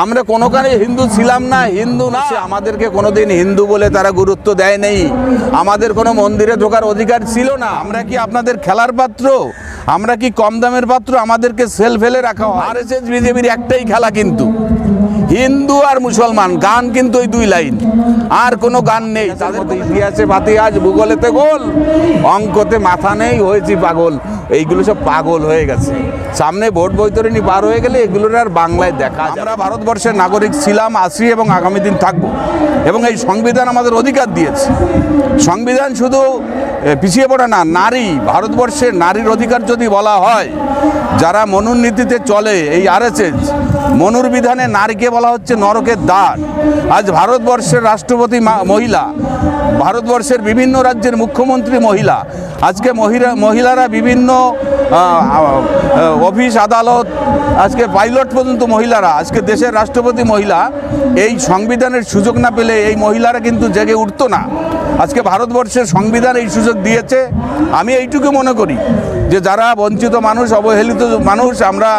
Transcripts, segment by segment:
আমরা কোনোখানে হিন্দু ছিলাম না, হিন্দু না। আমাদেরকে কোনোদিন হিন্দু বলে তারা গুরুত্ব দেয় নেই। আমাদের কোনো মন্দিরে ঢোকার অধিকার ছিল না। আমরা কি আপনাদের খেলার পাত্র? আমরা কি কম দামের পাত্র? আমাদেরকে সেল ফেলে রাখা হয়। আরএসএস বিজেপির একটাই খেলা, কিন্তু হিন্দু আর মুসলমান, গান কিন্তু ওই দুই লাইন, আর কোনো গান নেই। তাদের ইতিহাসে বাতিহাস, ভূগোলেতে গোল, অঙ্কতে মাথা নেই, হয়েছি পাগল। এইগুলো সব পাগল হয়ে গেছে। সামনে ভোট বৈতরণী পার হয়ে গেলে এগুলোর আর বাংলায় দেখা যায়। আমরা ভারতবর্ষের নাগরিক ছিলাম, আছি এবং আগামী দিন থাকবো, এবং এই সংবিধান আমাদের অধিকার দিয়েছে। সংবিধান শুধু পিছিয়ে পড়ে না, নারী, ভারতবর্ষের নারীর অধিকার যদি বলা হয়, যারা মনুনীতিতে চলে, এই আরএসএস মনুর বিধানে নারীকে বলা হচ্ছে নরকের দ্বার। আজ ভারতবর্ষের রাষ্ট্রপতি মহিলা, ভারতবর্ষের বিভিন্ন রাজ্যের মুখ্যমন্ত্রী মহিলা, আজকে মহিলারা বিভিন্ন অফিস আদালত, আজকে পাইলট পর্যন্ত মহিলারা, আজকে দেশের রাষ্ট্রপতি মহিলা। এই সংবিধানের সুযোগ না পেলে এই মহিলারা কিন্তু জেগে উঠতো না। আজকে ভারতবর্ষের সংবিধান এই সুযোগ দিয়েছে। আমি এইটুকু মনে করি যে যারা বঞ্চিত মানুষ, অবহেলিত মানুষ, আমরা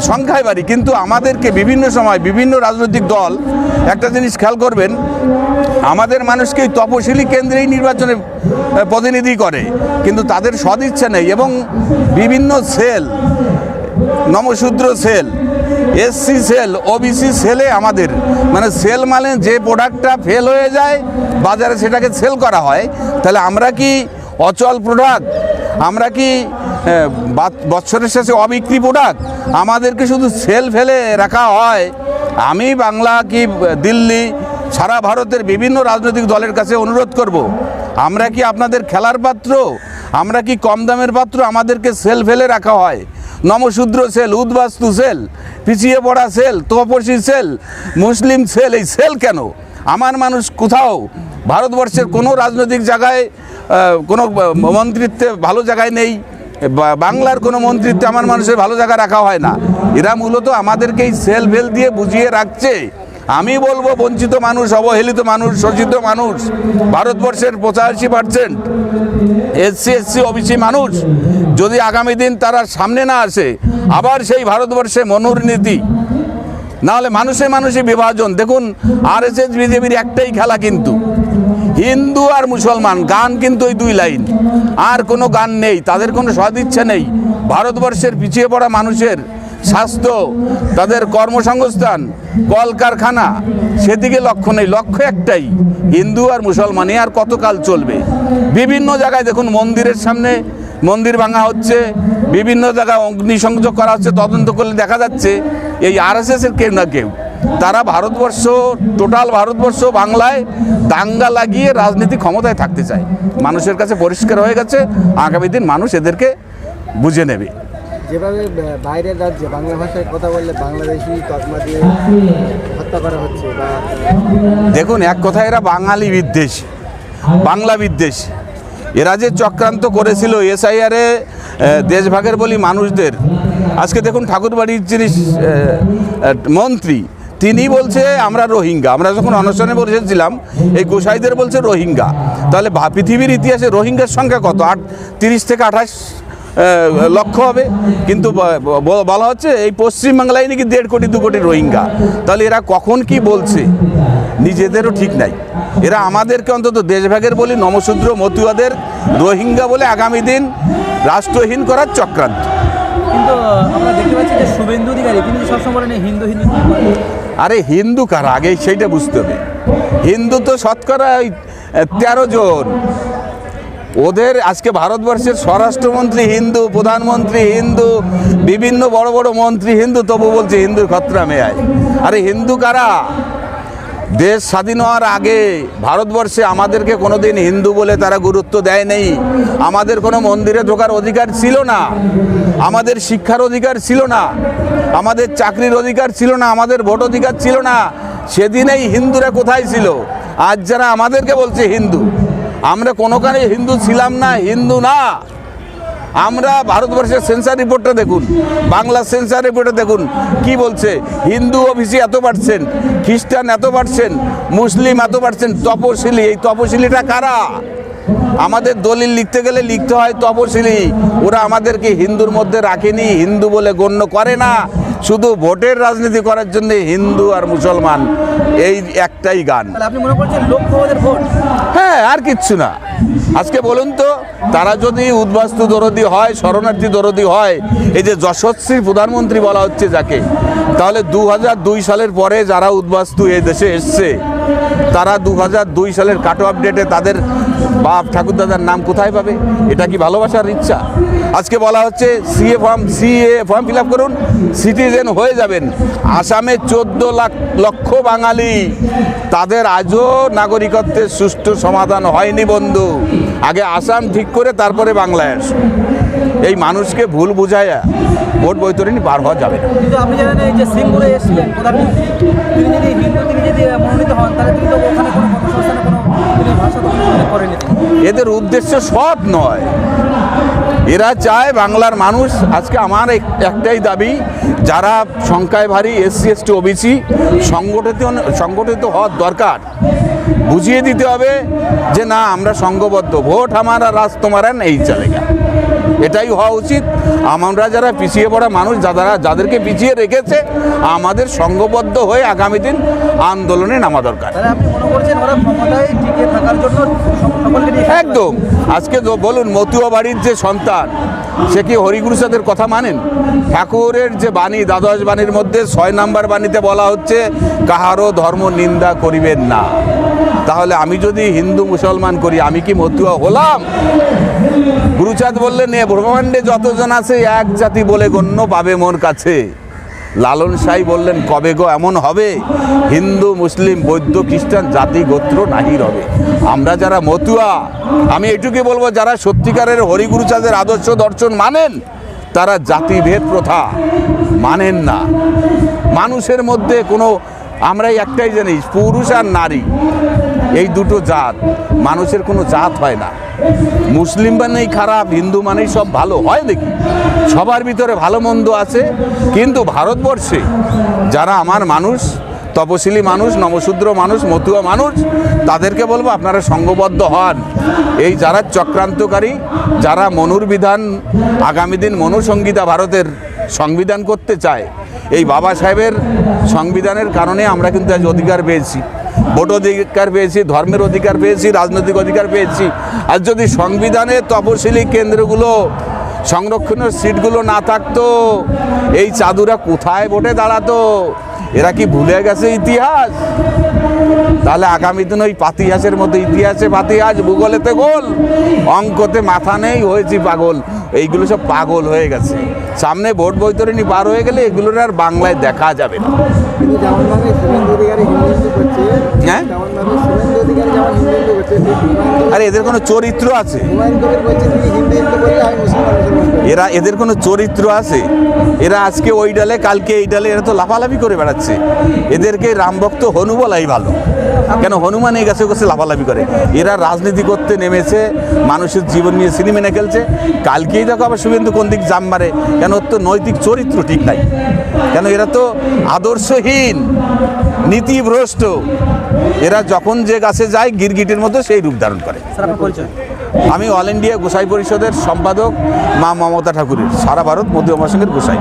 সংখ্যায় বাড়ি, কিন্তু আমাদেরকে বিভিন্ন সময় বিভিন্ন রাজনৈতিক দল একটা জিনিস খেয়াল করবেন, আমাদের মানুষকে তপশিলি কেন্দ্রেই নির্বাচনে প্রতিনিধি করে, কিন্তু তাদের সদিচ্ছা নেই। এবং বিভিন্ন cell, Namasudra cell, SC cell, OBC সেলে আমাদের মানে সেল মানে যে প্রোডাক্টটা ফেল হয়ে যায় বাজারে সেটাকে সেল করা হয়। তাহলে আমরা কি অচল প্রোডাক্ট? আমরা কি বৎসরের শেষে অবিক্রি প্রোডাক্ট? আমাদেরকে শুধু সেল ফেলে রাখা হয়। আমি বাংলা কি দিল্লি, সারা ভারতের বিভিন্ন রাজনৈতিক দলের কাছে অনুরোধ করব, আমরা কি আপনাদের খেলার পাত্র? আমরা কি কম দামের পাত্র? আমাদেরকে সেল ফেলে রাখা হয়। নমশূদ্র সেল, উদ্বাস্তু সেল, পিছিয়ে পড়া সেল, তপসী সেল, মুসলিম সেল। এই সেল কেন? আমার মানুষ কোথাও ভারতবর্ষের কোনো রাজনৈতিক জায়গায় কোনো মন্ত্রিত্বে ভালো জায়গায় নেই। বাংলার কোনো মন্ত্রিত্বে আমার মানুষের ভালো জায়গা রাখা হয় না। এরা মূলত আমাদেরকে এই সেল ফেল দিয়ে বুঝিয়ে রাখছে। আমি বলবো, বঞ্চিত মানুষ, অবহেলিত মানুষ, শোষিত মানুষ, ভারতবর্ষের 85% এসসি এসসি ওবিসি মানুষ, যদি আগামী দিন তারা সামনে না আসে, আবার সেই ভারতবর্ষে মনুর নীতি, নাহলে মানুষে মানুষে বিভাজন। দেখুন, আরএসএস বিজেপির একটাই খেলা, কিন্তু হিন্দু আর মুসলমান, গান কিন্তু ওই দুই লাইন, আর কোনো গান নেই। তাদের কোনো সদিচ্ছা নেই। ভারতবর্ষের পিছিয়ে পড়া মানুষের স্বাস্থ্য, তাদের কর্মসংস্থান, কলকারখানা, সেদিকে লক্ষ্য নেই। লক্ষ্য একটাই, হিন্দু আর মুসলমানই। আর কতকাল চলবে? বিভিন্ন জায়গায় দেখুন, মন্দিরের সামনে মন্দির ভাঙা হচ্ছে, বিভিন্ন জায়গায় অগ্নিসংযোগ করা হচ্ছে। তদন্ত করলে দেখা যাচ্ছে এই আরএসএসের কেউ না কেউ, তারা ভারতবর্ষ, টোটাল ভারতবর্ষ বাংলায় দাঙ্গা লাগিয়ে রাজনীতি ক্ষমতায় থাকতে চায়। মানুষের কাছে পরিষ্কার হয়ে গেছে, আগামী দিন মানুষ এদেরকে বুঝে নেবে। যেভাবে বাইরের রাজ্যে বাংলা ভাষায় কথা বললে বাংলাদেশি তকমা দিয়ে হত্যা করা হচ্ছে, বা দেখুন, এক কথা, এরা বাঙালি বিদ্বেষ, বাংলা বিদ্বেষ। এরা যে চক্রান্ত করেছিল এসআইআরে দেশভাগের বলি মানুষদের, আজকে দেখুন ঠাকুরবাড়ির যিনি মন্ত্রী, তিনি বলছে আমরা রোহিঙ্গা। আমরা যখন অনশনে বসেছিলাম, এই গোসাইদের বলছে রোহিঙ্গা। তাহলে পৃথিবীর ইতিহাসে রোহিঙ্গার সংখ্যা কত? 30 থেকে 28 লক্ষ হবে, কিন্তু বলা হচ্ছে এই পশ্চিমবাংলায় নাকি 1.5 কোটি 2 কোটি রোহিঙ্গা। তাহলে এরা কখন কি বলছে নিজেদেরও ঠিক নাই। এরা আমাদেরকে অন্তত দেশভাগের বলি, নমশূদ্র, মতুয়াদের রোহিঙ্গা বলে আগামী দিন রাষ্ট্রহীন করার চক্রান্ত। কিন্তু আমরা দেখতে পাচ্ছি যে শুভেন্দু অধিকারী তিনি সবসময় বলেন হিন্দু হিন্দু। আরে হিন্দু কারা আগে সেইটা বুঝতে হবে। হিন্দু তো শতকরা 13 জন। ওদের আজকে ভারতবর্ষের স্বরাষ্ট্রমন্ত্রী হিন্দু, প্রধানমন্ত্রী হিন্দু, বিভিন্ন বড় বড় মন্ত্রী হিন্দু, তবু বলছে হিন্দুর খতরা মে আয়। আরে হিন্দু কারা? দেশ স্বাধীন হওয়ার আগে ভারতবর্ষে আমাদেরকে কোনোদিন হিন্দু বলে তারা গুরুত্ব দেয় নেই। আমাদের কোনো মন্দিরে ঢোকার অধিকার ছিল না, আমাদের শিক্ষার অধিকার ছিল না, আমাদের চাকরির অধিকার ছিল না, আমাদের ভোট অধিকার ছিল না। সেদিনেই হিন্দুরা কোথায় ছিল? আজ যারা আমাদেরকে বলছে হিন্দু, আমরা কোনোখানে হিন্দু ছিলাম না, হিন্দু না। আমরা ভারতবর্ষের সেন্সার রিপোর্টটা দেখুন, বাংলা সেন্সার রিপোর্টে দেখুন কি বলছে। হিন্দু ওবিসি এত %, খ্রিস্টান এত %, মুসলিম এত %, তপশিলি। এই তপশিলিটা কারা? আমাদের দলিল লিখতে গেলে লিখতে হয় তপশিলি। ওরা আমাদেরকে হিন্দুর মধ্যে রাখেনি, হিন্দু বলে গণ্য করে না। শুধু ভোটের রাজনীতি করার জন্য হিন্দু আর মুসলমান এই একটাই গান। তাহলে আপনি মনে করছেন লক্ষ্য ওদের ভোট? হ্যাঁ, আর কিচ্ছু না। আজকে বলুন তো, তারা যদি উদ্বাস্তু দরদি হয়, শরণার্থী দরদি হয়, এই যে যশস্বী প্রধানমন্ত্রী বলা হচ্ছে যাকে, তাহলে 2002 সালের পরে যারা উদ্বাস্তু এই দেশে এসছে, তারা 2002 সালের কাটো আপডেটে তাদের বাপ ঠাকুরদাদার নাম কোথায় পাবে? এটা কি ভালোবাসার ইচ্ছা? আজকে বলা হচ্ছে সিএ ফর্ম ফিল আপ করুন, সিটিজেন হয়ে যাবেন। আসামে 14 লক্ষ বাঙালি, তাদের আজও নাগরিকত্বের সুষ্ঠু সমাধান হয়নি বন্ধু। আগে আসাম ঠিক করে তারপরে বাংলায় আসো। এই মানুষকে ভুল বুঝায়া ভোট বৈতরণী পার হওয়া যাবে না। কিন্তু আপনি জানেন এই যে সিঙ্গুরে এসেছিলেন প্রধানমন্ত্রী, তিনি যদি হিন্দু, তিনি যদি মনোনীত হন, তাহলে তিনি তো ওখানে কোনো কর্মসংস্থানে কোনো তিনি ভাষা তো উল্লেখ করেনি তিনি। এদের উদ্দেশ্য সৎ নয়। এরা চায় বাংলার মানুষ, আজকে আমার একটাই দাবি, যারা সংখ্যায় ভারী SC ST OBC সংগঠিত হওয়ার দরকার। বুঝিয়ে দিতে হবে যে না, আমরা সংঘবদ্ধ, ভোট হামারা রাজ তোমারা নেই চলেগা, এটাই হওয়া উচিত। আমরা যারা পিছিয়ে পড়া মানুষ, যাদেরকে পিছিয়ে রেখেছে, আমাদের সংঘবদ্ধ হয়ে আগামী দিন আন্দোলনে নামা দরকার। তাহলে আপনি মনে করছেন ওরা ক্ষমতায় টিকে থাকার জন্য সকলকে নিয়ে একদম। আজকে বলুন, মতুয়া বাড়ির যে সন্তান, সে কি হরিগুরু সাহেবের কথা মানেন? ঠাকুরের যে বাণী, দ্বাদশ বাণীর মধ্যে 6 নম্বর বাণীতে বলা হচ্ছে কাহারও ধর্ম নিন্দা করিবেন না। তাহলে আমি যদি হিন্দু মুসলমান করি, আমি কি মতুয়া হলাম? গুরুচাঁদ বললেন, এ ব্রহ্মাণ্ডে যতজন আছে এক জাতি বলে গণ্য পাবে মোর কাছে। লালন সাই বললেন, কবে গো এমন হবে, হিন্দু মুসলিম বৌদ্ধ খ্রিস্টান জাতি গোত্র নাহি রবে। আমরা যারা মতুয়া, আমি এটুকুই বলবো, যারা সত্যিকারের হরিগুরুচাঁদের আদর্শ দর্শন মানেন, তারা জাতিভেদ প্রথা মানেন না। মানুষের মধ্যে কোনো, আমরাই একটাই জানি, পুরুষ আর নারী এই দুটো জাত, মানুষের কোনো জাত হয় না। মুসলিম মানেই খারাপ, হিন্দু মানেই সব ভালো হয় নাকি? সবার ভিতরে ভালো মন্দ আছে। কিন্তু ভারতবর্ষে যারা আমার মানুষ, তপশিলি মানুষ, নমশূদ্র মানুষ, মতুয়া মানুষ, তাদেরকে বলবো আপনারা সংঘবদ্ধ হন। এই যারা চক্রান্তকারী, যারা মনুর বিধান, আগামী দিন মনুসংহিতা ভারতের সংবিধান করতে চায়, এই বাবা সাহেবের সংবিধানের কারণে আমরা কিন্তু আজ অধিকার পেয়েছি, ভোট অধিকার পেয়েছি, ধর্মের অধিকার পেয়েছি, রাজনৈতিক অধিকার পেয়েছি। আর যদি সংবিধানে তপশিলি কেন্দ্রগুলো, সংরক্ষণের সিটগুলো না থাকতো, এই চাঁদুরা কোথায় ভোটে দাঁড়াতো? এরা কি ভুলে গেছে ইতিহাস? তাহলে আগামী দিন ওই পাতিহাসের মতো, ইতিহাসে পাতিহাস, ভূগোলেতে গোল, অঙ্কতে মাথা নেই, হয়েছি পাগল। এইগুলো সব পাগল হয়ে গেছে। সামনে ভোট বৈতরণী পার হয়ে গেলে এগুলোর আর বাংলায় দেখা যাবে না। কিন্তু যেমনভাবে শুভেন্দু অধিকারী হিন্দু করছে, হ্যাঁ, তেমনভাবে শুভেন্দু অধিকারী যেমন হিন্দু করছে, আরে এদের কোনো চরিত্র আছে? হুমায়ুন কবির বলছে তিনি হিন্দু বললে আমি মুসলমান করি। এদের কোনো চরিত্র আছে? এরা আজকে ওই ডালে, কালকে এই ডালে, এরা তো লাফালাফি করে বেড়াচ্ছে। এদেরকে রামভক্ত হনু বলাই ভালো। কেন? হনুমান এই গাছে গাছে লাফালাফি করে। এরা রাজনীতি করতে নেমেছে, মানুষের জীবন নিয়ে সিনেমিনা খেলছে। কালকেই দেখো আবার শুভেন্দু কোন দিক জাম মারে। কেন? ওর তো নৈতিক চরিত্র ঠিক নাই। কেন? এরা তো আদর্শহীন, নীতিভ্রষ্ট। এরা যখন যে গাছে যায় গিরগিটির মতো সেই রূপ ধারণ করে। স্যার আপনার পরিচয়? আমি অল ইন্ডিয়া গোসাই পরিষদের সম্পাদক, মা মমতা ঠাকুরের, সারা ভারত মধ্যমহাসংঘের গোসাই।